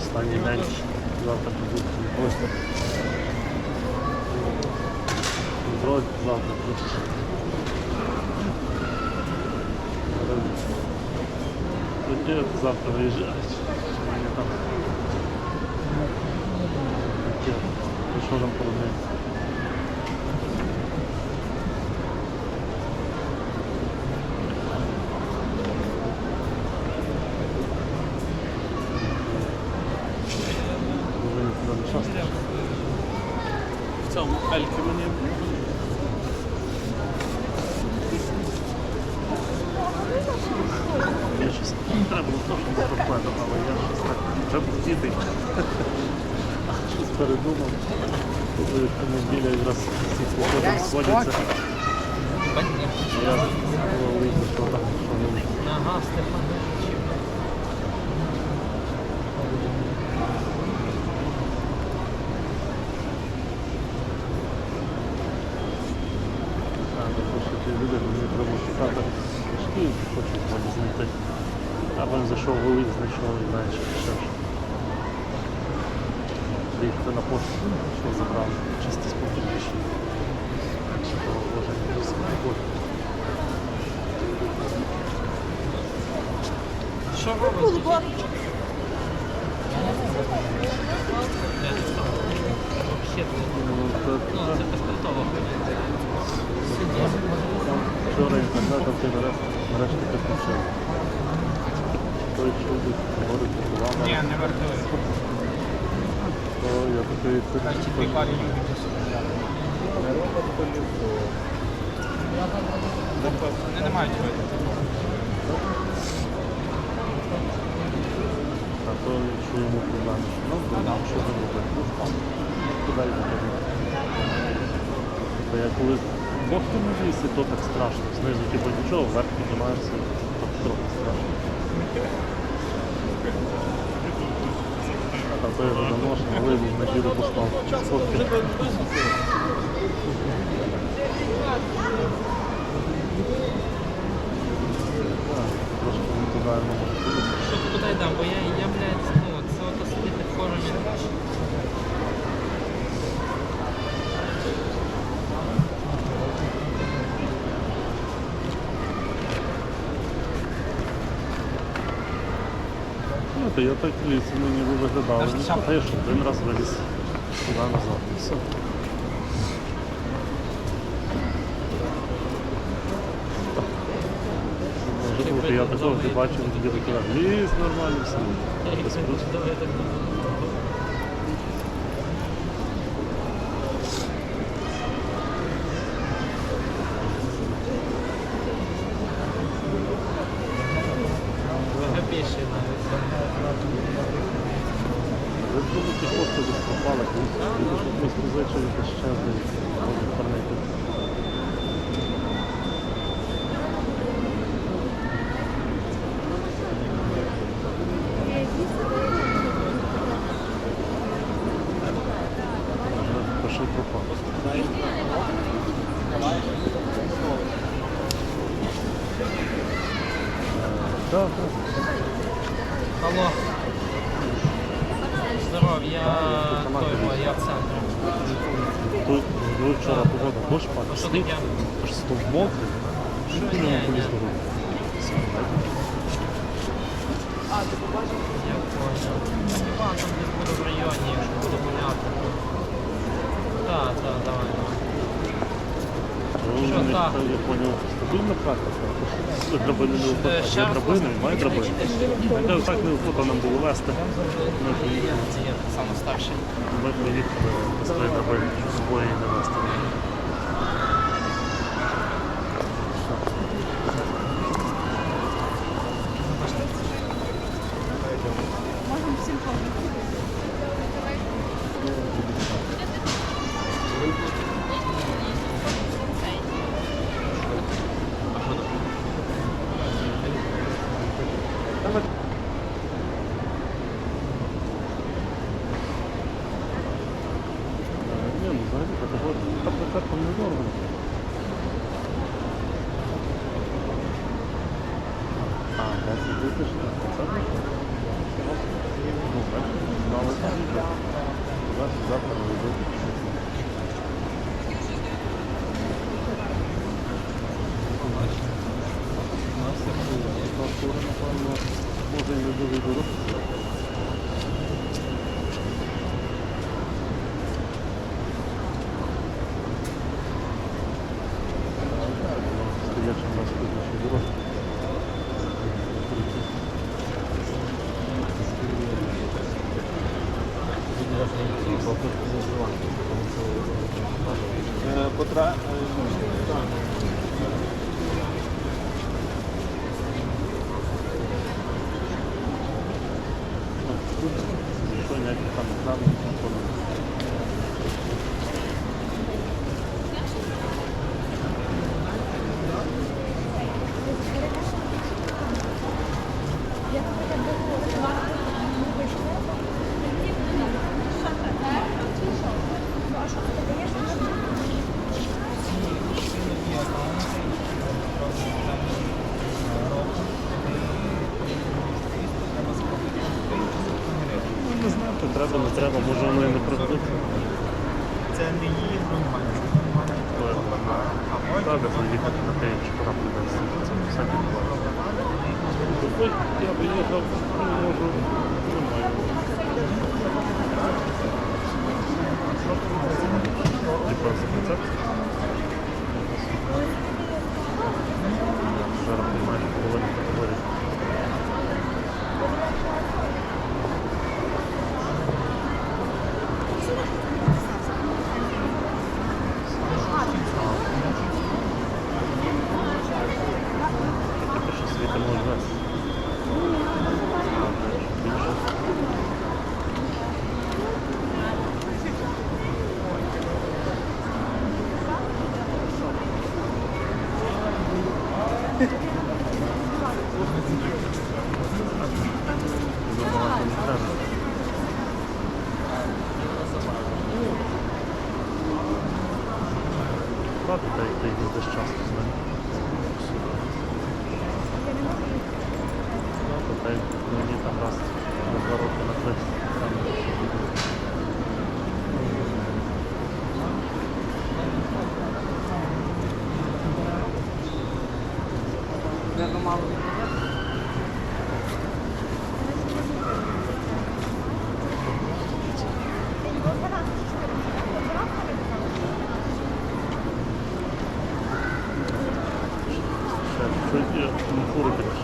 останній день. Завтра будуть просто. Контроль завтра буде. Люди завтра виїжджають. Вони там. Що там поробити? В цьому Ельки мені. Я щось треба було теж пропаду, але я щось так вже хотіти. Щось передумав. Коли автомобіля якраз всі походом сходяться. Я було видно, що там, що не. Ага, Стефанович. Тому що ті люди, мені треба шукати книжки, хочуть мене знайти. А він зайшов в Олик, знайшов і знаєш, ще ж. Приїхати на пошту, що забрав, чисто спокій душі. Так що того вложення до себе буде. Що робить? Це безпортово. Вчора інтернетом ти нарешті підключив. Той чоловік говорить, що Ні, не вартує. то я такий відкрив. Вони не мають виду. А то якщо йому проблеми, ну, що він робить? Ну, впав. Куди його робити? Бо я коли Бог ти не вісить, то так страшно. Знизу типу нічого, вверх піднімаєшся, то трохи страшно. А то я вже доношу, вивів на діду постав. Сфоткав. Трошки не туди, Що ти куди йдам? Бо я, блядь, ну, це ото сидіти в формі. Ну, то я так ліс, мені би виглядало. А я що, один раз виліз туди назад. І все. Може бути, я такого не бачив, тоді казав, ліс нормально, все. Без плюс. Більше навіть. Ви думаєте, ті хлопці десь пропали, колись позичив якось щезний, парники. Пішов пропав. Так, Алло. Здоров, я в центрі. тут вчора погода, дощ А падає, що сніг, таке? аж стовп мокрий. Що ти не поліз дорогу? Я понял. Іван там десь буде в районі, якщо буду гуляти. Так, давай. Ну, Що, вони, так? я понял, стабільна практика. Драбини не виходить. Є драбини, має драбини. Я так не охота нам було вести. Ми поїхали. Це я саме старший. Ми поїхали без тої драбини, щоб з собою її не вести. Можемо всім помогти. Ні, ну взагалі, погода. скоро, напевно, може і не до вибору. Стоячим на сьогоднішній дорожці. Ніхто ніяких там екранів, ніхто не. Не знаю, то треба, не треба, може воно і не продадуть. Це не її нормально. Так, заїхати на те, чи пора придеться. Це все відбувається. Тобто я приїхав, можу, немає. Типа за рецепт. Зараз приймаєш половину категорії. Тепер що світи можна. Більше. Багато не треба. Хватить, так як ти їздиш часто з ним. Ну, то так, мені там раз на 2 роки на 3. Там ще чуть фуру підеш.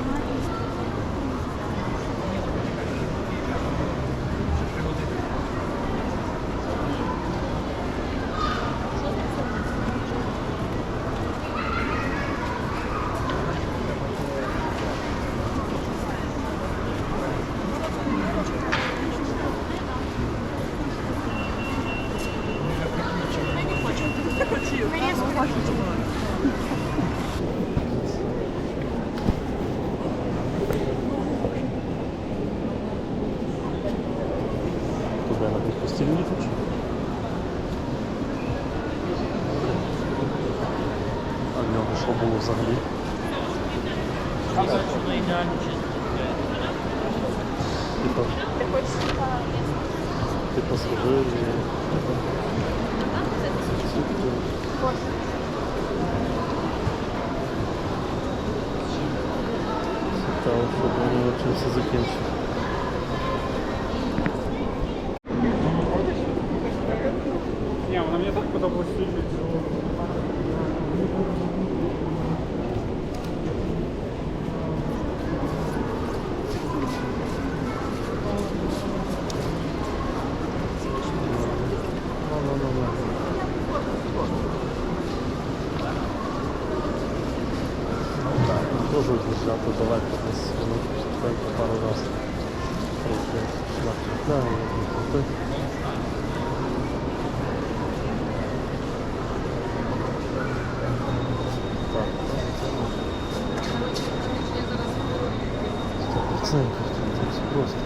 Туди на тих постільні тут. А в нього що було взагалі? Типа служили. Цікаво, щоб вони чим все закінчили. Ні, вона мені так подобалось фільмі. Тоже взяти далеко десь, воно так пару раз трохи шла. Да, так. 100%, це просто.